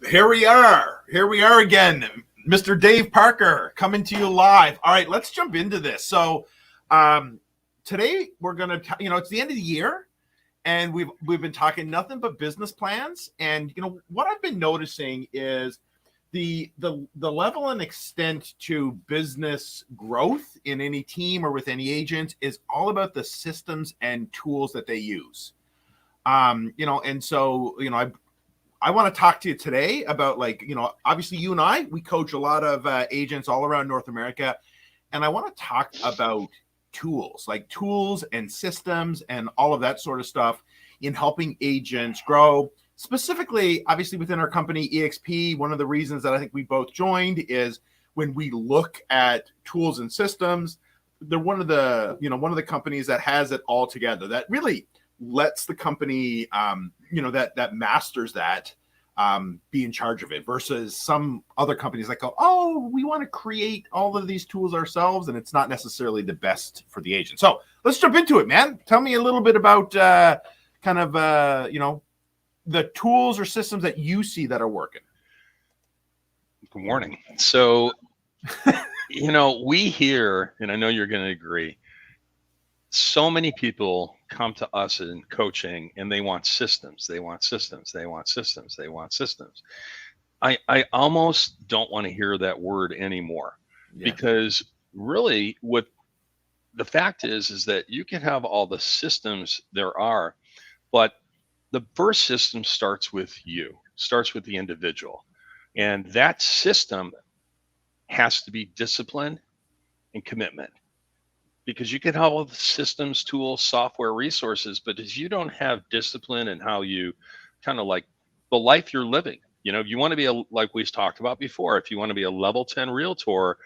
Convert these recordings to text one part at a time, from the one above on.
Here we are. Here we are again. Mr. Dave Parker coming to you live. All right, let's jump into this. So today we're going to, it's the end of the year and we've been talking nothing but business plans. And, what I've been noticing is the level and extent to business growth in any team or with any agent is all about the systems and tools that they use. And so, I want to talk to you today about obviously you and I, we coach a lot of agents all around North America. And I want to talk about tools and systems and all of that sort of stuff in helping agents grow. Specifically, obviously within our company, EXP, one of the reasons that I think we both joined is when we look at tools and systems, they're one of the companies that has it all together, that really lets the company, that masters that, be in charge of it versus some other companies that go, oh, we want to create all of these tools ourselves. And it's not necessarily the best for the agent. So let's jump into it, man. Tell me a little bit about the tools or systems that you see that are working. Good morning. So, we hear, and I know you're going to agree, so many people come to us in coaching and they want systems. They want systems. They want systems. They want systems. I almost don't want to hear that word anymore, because really what the fact is that you can have all the systems there are, but the first system starts with you, starts with the individual. And that system has to be discipline and commitment. Because you can have all the systems, tools, software, resources, but if you don't have discipline and how you kind of like the life you're living, if you want to be like we've talked about before, if you want to be a level 10 realtor,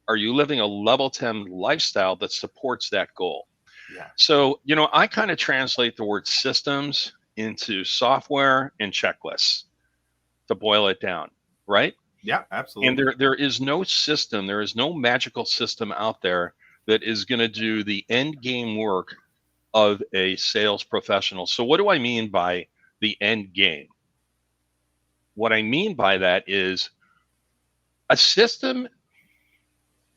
are you living a level 10 lifestyle that supports that goal? Yeah. So, I kind of translate the word systems into software and checklists to boil it down, right? Yeah, absolutely. And there is no system, there is no magical system out there that is going to do the end game work of a sales professional. So what do I mean by the end game? What I mean by that is a system,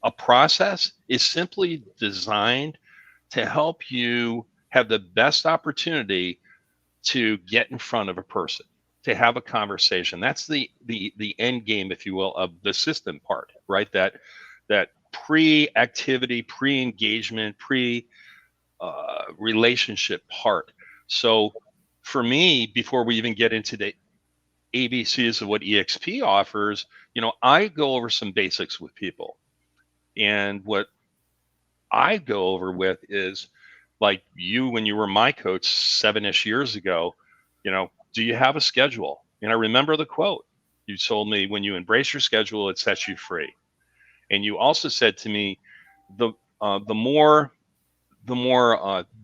a process is simply designed to help you have the best opportunity to get in front of a person, to have a conversation. That's the end game, if you will, of the system part, right? That pre-activity, pre-engagement, relationship part. So for me, before we even get into the ABCs of what EXP offers, I go over some basics with people. And what I go over with is, like you, when you were my coach 7-ish years ago, do you have a schedule? And I remember the quote. You told me, when you embrace your schedule, it sets you free. And you also said to me, the more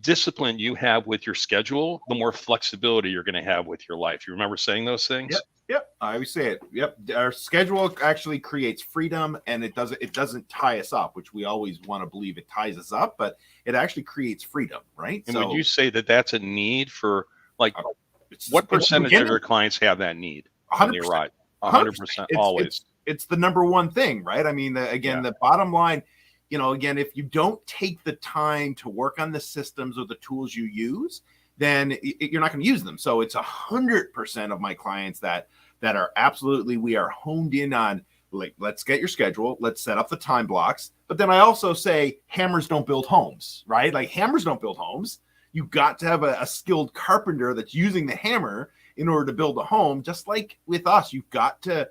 discipline you have with your schedule, the more flexibility you're going to have with your life. You remember saying those things? Yep. I always say it. Yep. Our schedule actually creates freedom, and it doesn't tie us up, which we always want to believe it ties us up, but it actually creates freedom, right? And would you say that that's a need for, what percentage of your clients have that need? 100%. 100% always. It's the number one thing, right? I mean, the bottom line, if you don't take the time to work on the systems or the tools you use, then you're not going to use them. So it's 100% of my clients that are absolutely, we are honed in on, let's get your schedule, let's set up the time blocks. But then I also say hammers don't build homes, right? Like hammers don't build homes. You've got to have a skilled carpenter that's using the hammer in order to build a home. Just like with us, you've got to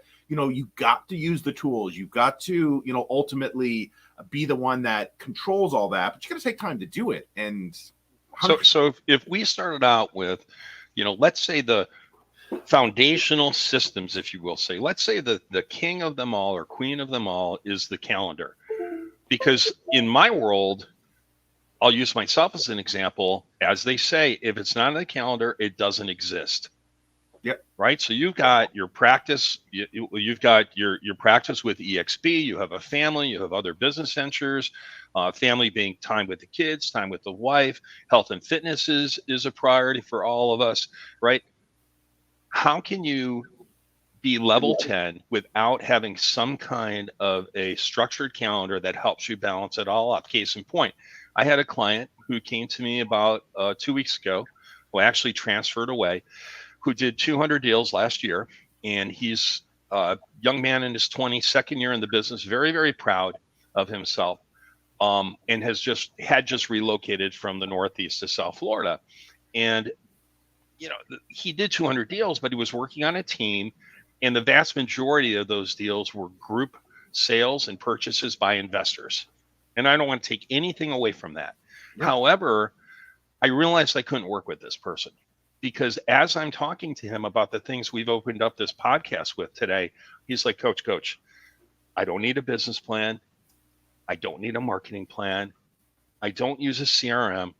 use the tools. You've got to, ultimately be the one that controls all that, but you got to take time to do it. And so if we started out with, let's say the foundational systems, if you will say, let's say the king of them all or queen of them all is the calendar. Because in my world, I'll use myself as an example. As they say, if it's not on the calendar, it doesn't exist. Yep. Right. So you've got your practice. You've got your practice with EXP. You have a family. You have other business ventures. Family being time with the kids, time with the wife. Health and fitness is a priority for all of us. Right. How can you be level 10 without having some kind of a structured calendar that helps you balance it all up. Case in point, I had a client who came to me about 2 weeks ago, who actually transferred away, who did 200 deals last year. And he's a young man in his 20s, second year in the business, very, very proud of himself, and has just relocated from the Northeast to South Florida. And, he did 200 deals, but he was working on a team. And the vast majority of those deals were group sales and purchases by investors. And I don't want to take anything away from that. Yeah. However, I realized I couldn't work with this person, because as I'm talking to him about the things we've opened up this podcast with today, he's like, Coach, I don't need a business plan. I don't need a marketing plan. I don't use a CRM.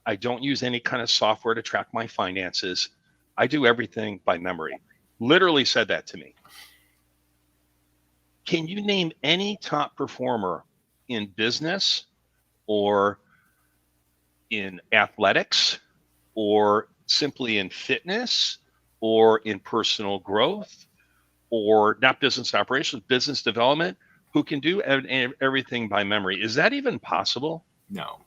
I don't use any kind of software to track my finances. I do everything by memory. Literally said that to me. Can you name any top performer in business or in athletics or simply in fitness or in personal growth or not business operations, business development, who can do everything by memory? Is that even possible? No.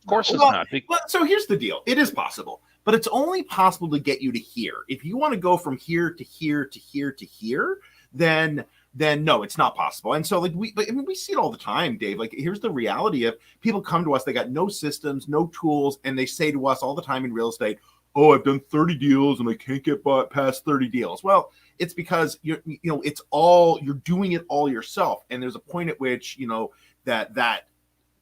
Of course it's not. Well, so here's the deal. It is possible, but it's only possible to get you to here. If you want to go from here to here to here to here, then no, it's not possible. And so we see it all the time, Dave. Like, here's the reality of people come to us, they got no systems, no tools, and they say to us all the time in real estate, oh, I've done 30 deals and I can't get past 30 deals. Well, it's because you're doing it all yourself. And there's a point at which, that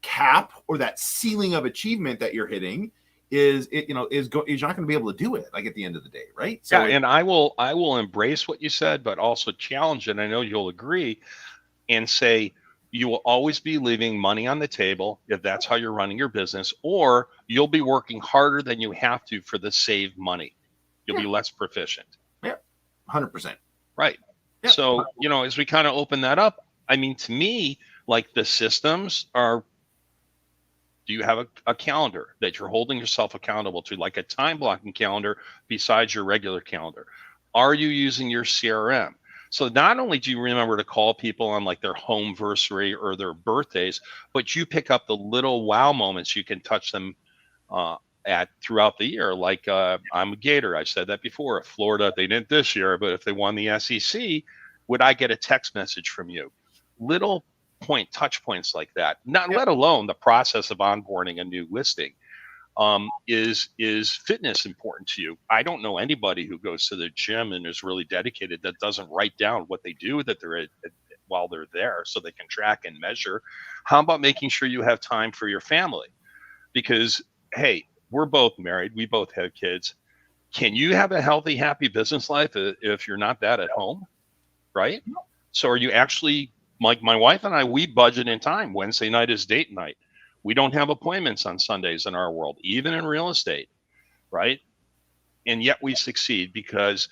cap or that ceiling of achievement that you're hitting is not going to be able to do it, like, at the end of the day, right? So yeah, and I will embrace what you said, but also challenge it. I know you'll agree, and say you will always be leaving money on the table if that's how you're running your business, or you'll be working harder than you have to for the saved money. You'll be less proficient. Yeah, 100%. Right. Yeah. So, as we kind of open that up, I mean, to me, like, the systems are, do you have a calendar that you're holding yourself accountable to, like a time blocking calendar besides your regular calendar? Are you using your CRM? So not only do you remember to call people on, like, their homeversary or their birthdays, but you pick up the little wow moments you can touch them at throughout the year. Like, I'm a Gator. I said that before. At Florida, they didn't this year, but if they won the SEC, would I get a text message from you? Little touch points like that. Let alone the process of onboarding a new listing. Is fitness important to you? I don't know anybody who goes to the gym and is really dedicated that doesn't write down what they do while they're there, so they can track and measure. How about making sure you have time for your family? Because, hey, we're both married. We both have kids. Can you have a healthy, happy business life if you're not that at home? Right? So are you actually, like my wife and I, we budget in time. Wednesday night is date night. We don't have appointments on Sundays in our world, even in real estate, right? And yet we succeed because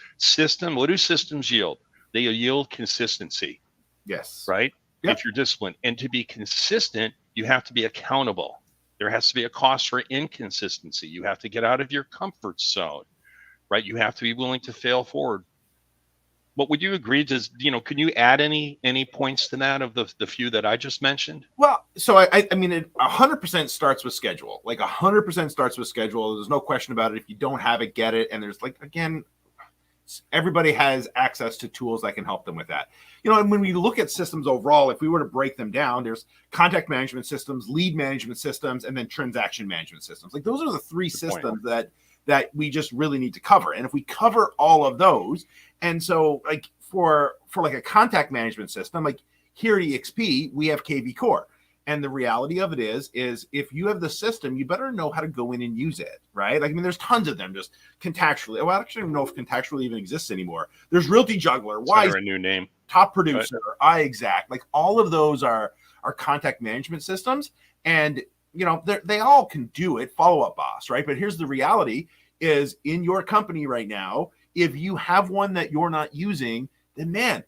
what do systems yield? They yield consistency. Yes. Right? Yep. If you're disciplined. And to be consistent, you have to be accountable. There has to be a cost for inconsistency. You have to get out of your comfort zone, right? You have to be willing to fail forward. But would you agree? Can you add any points to that of the few that I just mentioned? Well, so I mean, it 100% starts with schedule. Like, 100% starts with schedule. There's no question about it. If you don't have it, get it. And there's, like, again, everybody has access to tools that can help them with that. And when we look at systems overall, if we were to break them down, there's contact management systems, lead management systems, and then transaction management systems. Like, those are the three systems that we just really need to cover. And if we cover all of those, and so, like, for like a contact management system, like here at EXP, we have KV Core. And the reality of it is if you have the system, you better know how to go in and use it, right? Like, I mean, there's tons of them, just Contactually. Well, I actually don't know if Contactually even exists anymore. There's Realty Juggler, Wise, a new name, Top Producer, right. iExact. Like, all of those are contact management systems. And, they all can do it, Follow Up Boss, right? But here's the reality is, in your company right now, if you have one that you're not using, then, man,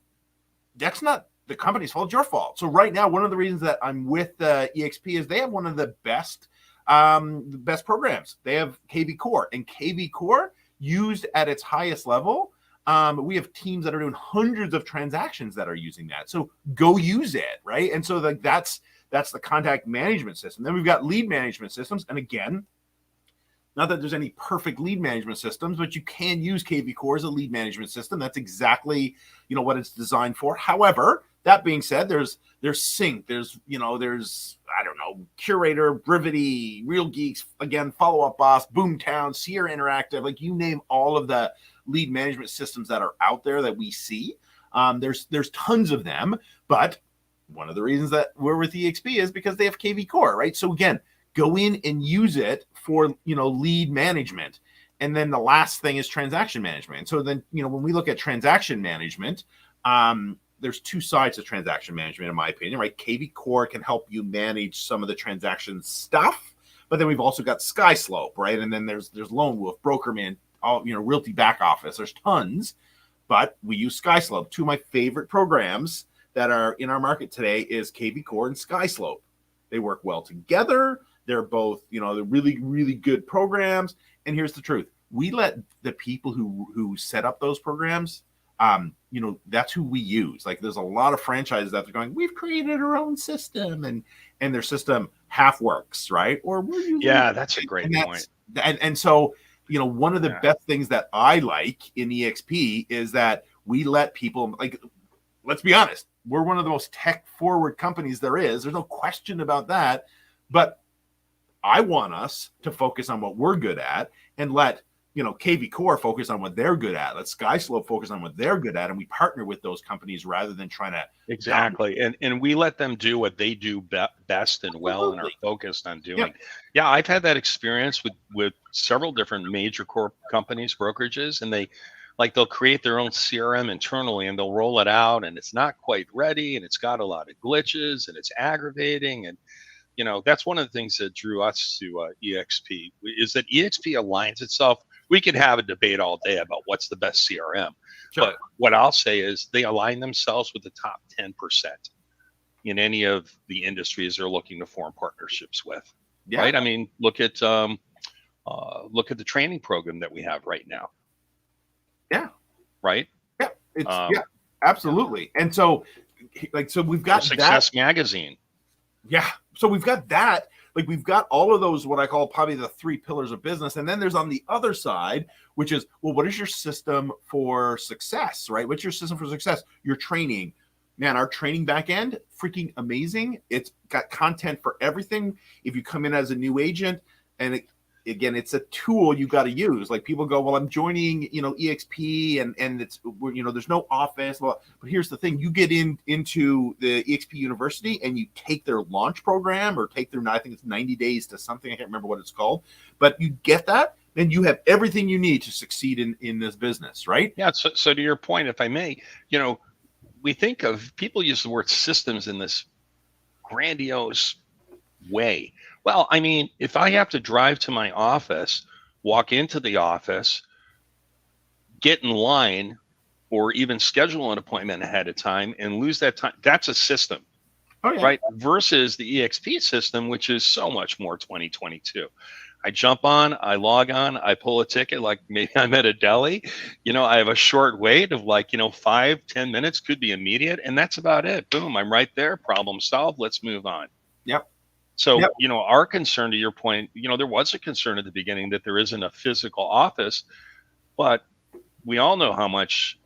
that's not the company's fault, it's your fault. So right now, one of the reasons that I'm with EXP is they have one of the best programs. They have KV Core, and KV Core, used at its highest level, We have teams that are doing hundreds of transactions that are using that. So go use it, right? And so like that's the contact management system. Then we've got lead management systems. And again, not that there's any perfect lead management systems, but you can use KV Core as a lead management system. That's exactly, what it's designed for. However, that being said, there's Sync, there's I don't know, Curator, Brivity, Real Geeks, again, Follow Up Boss, Boomtown, Sierra Interactive, like you name all of the lead management systems that are out there that we see. There's tons of them, but one of the reasons that we're with EXP is because they have KV Core, right? So again, go in and use it for, lead management. And then the last thing is transaction management. So then, when we look at transaction management, there's two sides to transaction management, in my opinion, right? KV Core can help you manage some of the transaction stuff, but then we've also got SkySlope, right? And then there's Lone Wolf, Brokerman, all, Realty Back Office. There's tons, but we use SkySlope. Two of my favorite programs that are in our market today is KV Core and SkySlope. They work well together. They're both, they're really, really good programs. And here's the truth. We let the people who set up those programs, that's who we use. Like there's a lot of franchises that they're going, we've created our own system and their system half works, right? Or we're using that's a great point. And so, one of the best things that I like in EXP is that we let people, like, let's be honest, we're one of the most tech forward companies there is. There's no question about that. But I want us to focus on what we're good at and let, KV Core focus on what they're good at. Let SkySlope focus on what they're good at. And we partner with those companies rather than trying to. Exactly. And we let them do what they do best and well and are focused on doing. Yeah, I've had that experience with several different major core companies, brokerages, and they'll create their own CRM internally and they'll roll it out and it's not quite ready and it's got a lot of glitches and it's aggravating. And that's one of the things that drew us to EXP is that EXP aligns itself. We could have a debate all day about what's the best CRM, but what I'll say is they align themselves with the top 10% in any of the industries they're looking to form partnerships with. Yeah. Right? I mean, look at the training program that we have right now. Yeah. Right. Yeah. It's absolutely. And so, so we've got Success Magazine. Yeah. So we've got that. Like we've got all of those, what I call probably the three pillars of business. And then there's on the other side, which is, well, what is your system for success, right? What's your system for success? Your training. Man, our training back end, freaking amazing. It's got content for everything. If you come in as a new agent and again, it's a tool you got to use. Like people go, well, I'm joining, EXP and it's, there's no office. Well, but here's the thing. You get into the EXP University and you take their launch program or take their, I think it's 90 days to something. I can't remember what it's called, but you get that and you have everything you need to succeed in this business, right? Yeah. So to your point, if I may, we think of people use the word systems in this grandiose way. Well, I mean, if I have to drive to my office, walk into the office, get in line, or even schedule an appointment ahead of time and lose that time, that's a system, right? Versus the EXP system, which is so much more 2022. I jump on, I log on, I pull a ticket, like maybe I'm at a deli, I have a short wait of 5-10 minutes, could be immediate, and that's about it. Boom, I'm right there, problem solved, let's move on. Yep. So, our concern, to your point, there was a concern at the beginning that there isn't a physical office, but we all know how much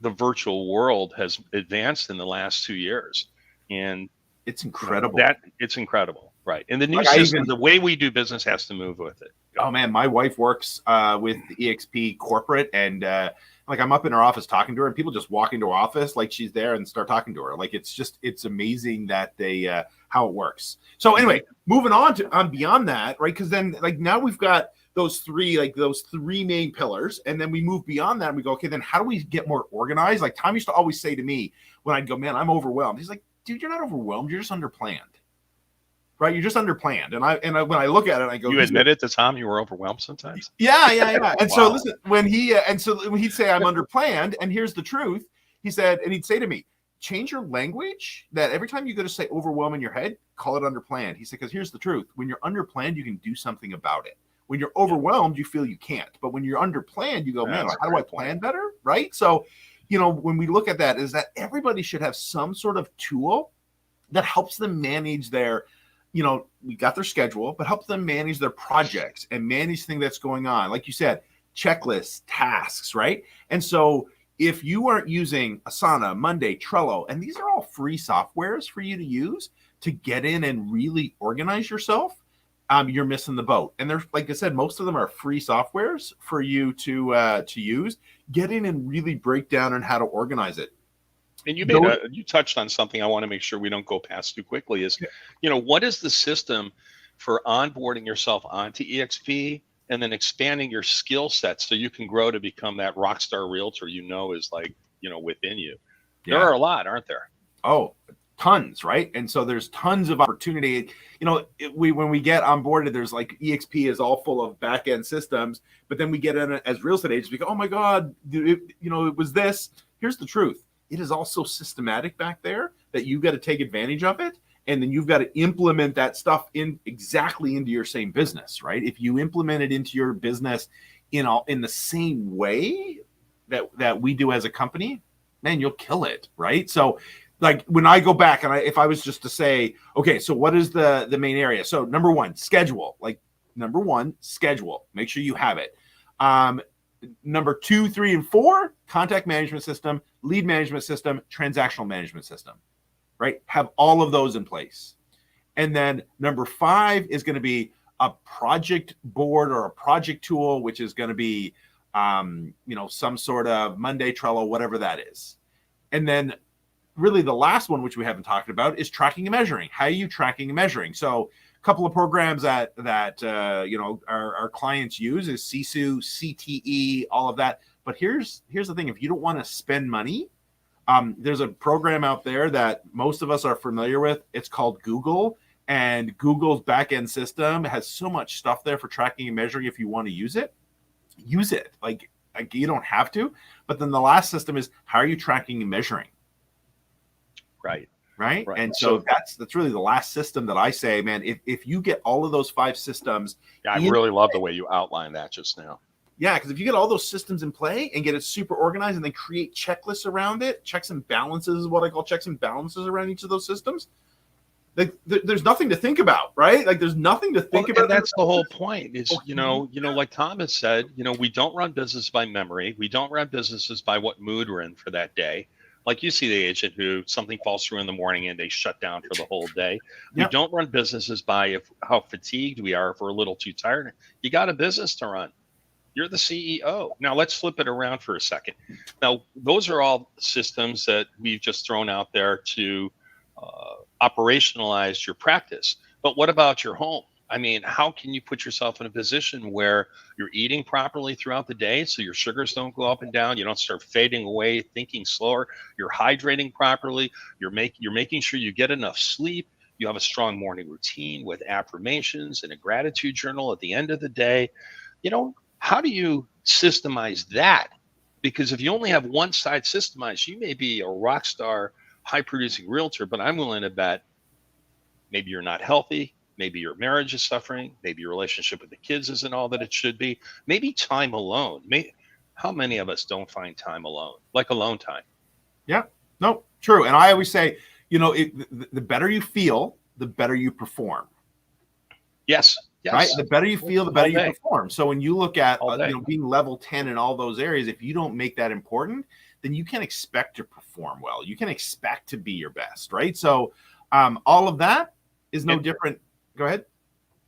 the virtual world has advanced in the last 2 years. And it's incredible. It's incredible. Right. And the new system, the way we do business has to move with it. Oh, man. My wife works with EXP corporate and I'm up in her office talking to her and people just walk into her office like she's there and start talking to her. Like it's amazing that they how it works. So anyway, moving on beyond that, right? Because then now we've got those three main pillars, and then we move beyond that and we go, okay, then how do we get more organized? Like Tom used to always say to me when I'd go, man, I'm overwhelmed. He's like, dude, you're not overwhelmed. You're just underplanned. Right, you're just underplanned, and when I look at it, I go. You admit it to Tom, you were overwhelmed sometimes. Yeah. And so listen, when he'd say I'm underplanned, and here's the truth, he said, and he'd say to me, change your language. That every time you go to say overwhelm in your head, call it underplanned. He said, because here's the truth: when you're underplanned, you can do something about it. When you're overwhelmed, you feel you can't. But when you're underplanned, you go, man, That's a how do I great point. plan better? Right? So, when we look at that, is that everybody should have some sort of tool that helps them manage their, we got their schedule, but helps them manage their projects and manage things that's going on. Like you said, checklists, tasks, right? And so if you aren't using Asana, Monday, Trello, and these are all free softwares for you to use to get in and really organize yourself, you're missing the boat. And there's, like I said, most of them are free softwares for you to use. Get in and really break down on how to organize it. And you touched on something I want to make sure we don't go past too quickly is, what is the system for onboarding yourself onto EXP and then expanding your skill set so you can grow to become that rock star realtor is like, within you. Yeah. There are a lot, aren't there? Oh, tons, right? And so there's tons of opportunity. When we get onboarded, there's like EXP is all full of back end systems, but then we get in as real estate agents, we go, oh my God, it was this. Here's the truth. It is also systematic back there that you've got to take advantage of it. And then you've got to implement that stuff exactly into your same business, right? If you implement it into your business in the same way that we do as a company, man, you'll kill it, right? So like when I go back and if I was just to say, okay, so what is the main area? So number one, schedule. Make sure you have it. Number 2, 3, and 4, contact management system, lead management system, transactional management system, right? Have all of those in place. And then number 5 is going to be a project board or a project tool, which is going to be, some sort of Monday, Trello, whatever that is. And then really the last one, which we haven't talked about, is tracking and measuring. How are you tracking and measuring? So a couple of programs that our clients use is Sisu, CTE, all of that. But here's the thing: if you don't want to spend money, there's a program out there that most of us are familiar with. It's called Google, and Google's back-end system has so much stuff there for tracking and measuring. If you want to use it. Like you don't have to. But then the last system is how are you tracking and measuring? Right. And so that's really the last system that I say, man, if you get all of those 5 systems. Yeah, I really love the way you outlined that just now. Yeah, because if you get all those systems in play and get it super organized and then create checklists around it, checks and balances is what I call checks and balances around each of those systems. Like there's nothing to think about, right? Like there's nothing to think about. That's the whole point is, like Thomas said, we don't run business by memory. We don't run businesses by what mood we're in for that day. Like you see the agent who something falls through in the morning and they shut down for the whole day. We don't run businesses by how fatigued we are, if we're a little too tired. You got a business to run. You're the CEO. Now let's flip it around for a second. Now, those are all systems that we've just thrown out there to operationalize your practice. But what about your home? I mean, how can you put yourself in a position where you're eating properly throughout the day so your sugars don't go up and down, you don't start fading away, thinking slower, you're hydrating properly, you're making sure you get enough sleep, you have a strong morning routine with affirmations and a gratitude journal at the end of the day. How do you systemize that? Because if you only have one side systemized, you may be a rock star, high producing realtor, but I'm willing to bet maybe you're not healthy. Maybe your marriage is suffering. Maybe your relationship with the kids isn't all that it should be. Maybe time alone. How many of us don't find time alone, like alone time? Yeah, no, true. And I always say, the better you feel, the better you perform. Yes. Right. The better you feel, the better you perform. So when you look at being level 10 in all those areas, if you don't make that important, then you can expect to perform well. You can expect to be your best. Right. So all of that is no different. Go ahead.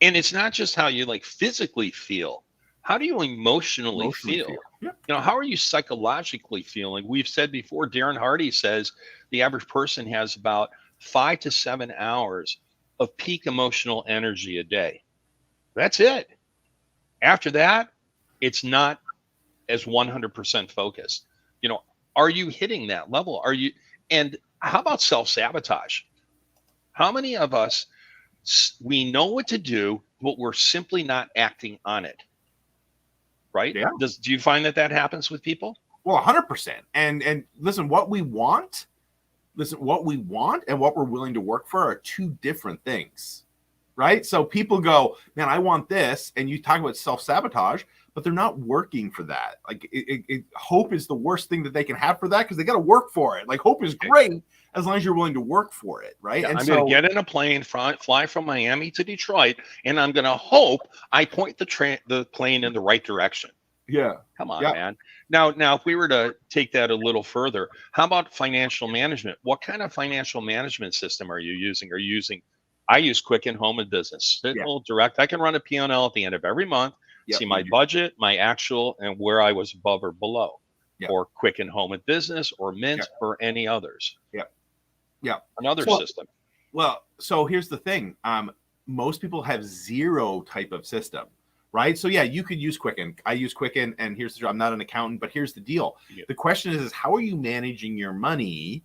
And it's not just how you physically feel. How do you emotionally feel? Yeah. How are you psychologically feeling? We've said before, Darren Hardy says the average person has about 5 to 7 hours of peak emotional energy a day. That's it. After that, it's not as 100% focused. Are you hitting that level? And how about self-sabotage? How many of us, we know what to do, but we're simply not acting on it? Right? Yeah. Do you find that happens with people? Well, 100%. And listen, what we want and what we're willing to work for are 2 different things. right? So people go, man, I want this. And you talk about self-sabotage, but they're not working for that. Like hope is the worst thing that they can have for that, because they got to work for it. Like hope is great as long as you're willing to work for it, right? Yeah, and I'm so going to get in a plane, fly from Miami to Detroit, and I'm going to hope I point the plane in the right direction. yeah, Come on, man. Now, if we were to take that a little further, how about financial management? What kind of financial management system are you using? I use Quicken Home and Business. Simple, direct. I can run a P&L at the end of every month, see my budget, my actual, and where I was above or below. Or Quicken Home and Business, or Mint, or any others. Another system. Well, so here's the thing. Most people have zero type of system, right? So yeah, you could use Quicken. I use Quicken, and I'm not an accountant, but here's the deal. The question is how are you managing your money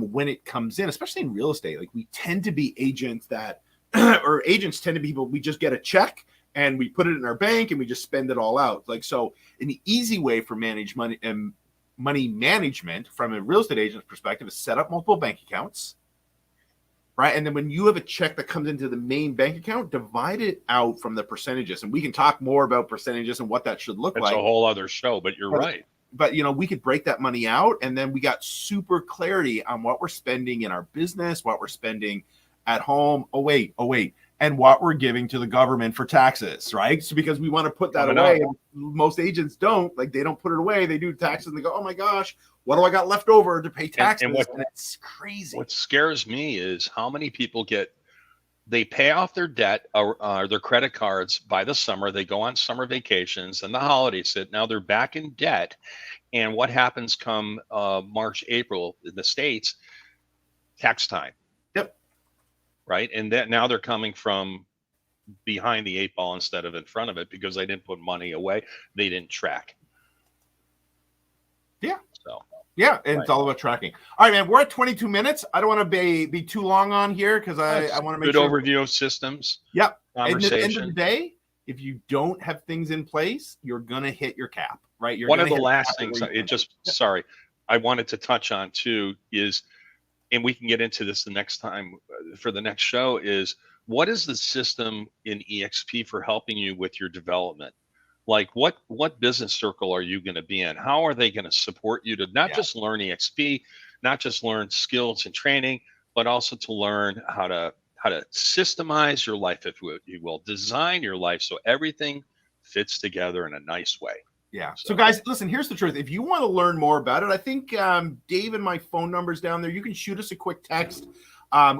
when it comes in, especially in real estate? Like we tend to be agents that, or agents tend to be people, we just get a check and we put it in our bank and we just spend it all out. Like, so an easy way for money management from a real estate agent's perspective is set up multiple bank accounts, right? And then when you have a check that comes into the main bank account, divide it out from the percentages. And we can talk more about percentages and what that should look like. It's a whole other show, but you're right. But, we could break that money out, and then we got super clarity on what we're spending in our business, what we're spending at home. Oh, wait. And what we're giving to the government for taxes, right? So because we want to put that away, and most agents don't, like they don't put it away. They do taxes and they go, oh my gosh, what do I got left over to pay taxes? And it's crazy. What scares me is how many people they pay off their debt or their credit cards by the summer. They go on summer vacations and the holidays hit. Now they're back in debt. And what happens come March, April in the States? Tax time. Right. And now they're coming from behind the 8 ball instead of in front of it because they didn't put money away. They didn't track. Yeah. So, yeah. And it's all about tracking. All right, man. We're at 22 minutes. I don't want to be too long on here because I want to make good overview of systems. Yep. Conversation. At the end of the day, if you don't have things in place, you're going to hit your cap, right? One of the last things sorry, I wanted to touch on too is, and we can get into this the next time for the next show, is what is the system in EXP for helping you with your development? Like what business circle are you going to be in? How are they going to support you to not just learn EXP, not just learn skills and training, but also to learn how to systemize your life, if you will, design your life so everything fits together in a nice way. Yeah. So guys, listen, here's the truth. If you want to learn more about it, I think Dave and my phone number's down there. You can shoot us a quick text.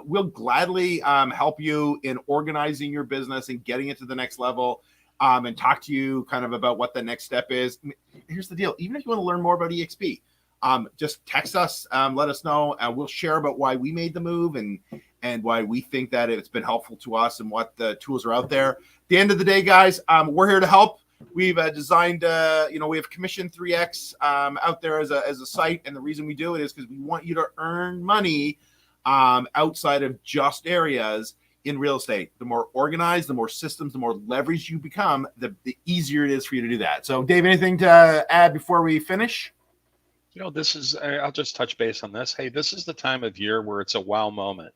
We'll gladly help you in organizing your business and getting it to the next level, and talk to you kind of about what the next step is. Here's the deal. Even if you want to learn more about EXP, just text us, let us know, and we'll share about why we made the move and why we think that it's been helpful to us and what the tools are out there. At the end of the day, guys, we're here to help. We've designed, we have Commission 3X out there as a site. And the reason we do it is because we want you to earn money outside of just areas in real estate. The more organized, the more systems, the more leverage you become, the easier it is for you to do that. So, Dave, anything to add before we finish? I'll just touch base on this. Hey, this is the time of year where it's a wow moment.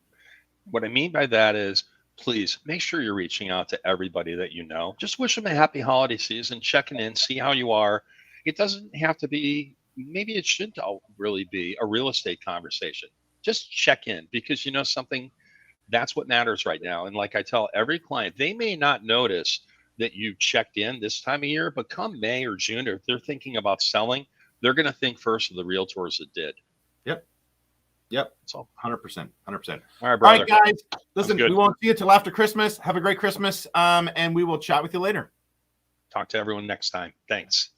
What I mean by that is, please make sure you're reaching out to everybody that you know. Just wish them a happy holiday season, checking in, see how you are. It doesn't have to be, maybe it shouldn't really be a real estate conversation. Just check in because something, that's what matters right now. And like I tell every client, they may not notice that you checked in this time of year, but come May or June, or if they're thinking about selling, they're going to think first of the realtors that did. Yep. So 100%. 100%. All right, brother. All right, guys. Listen, we won't see you till after Christmas. Have a great Christmas. And we will chat with you later. Talk to everyone next time. Thanks.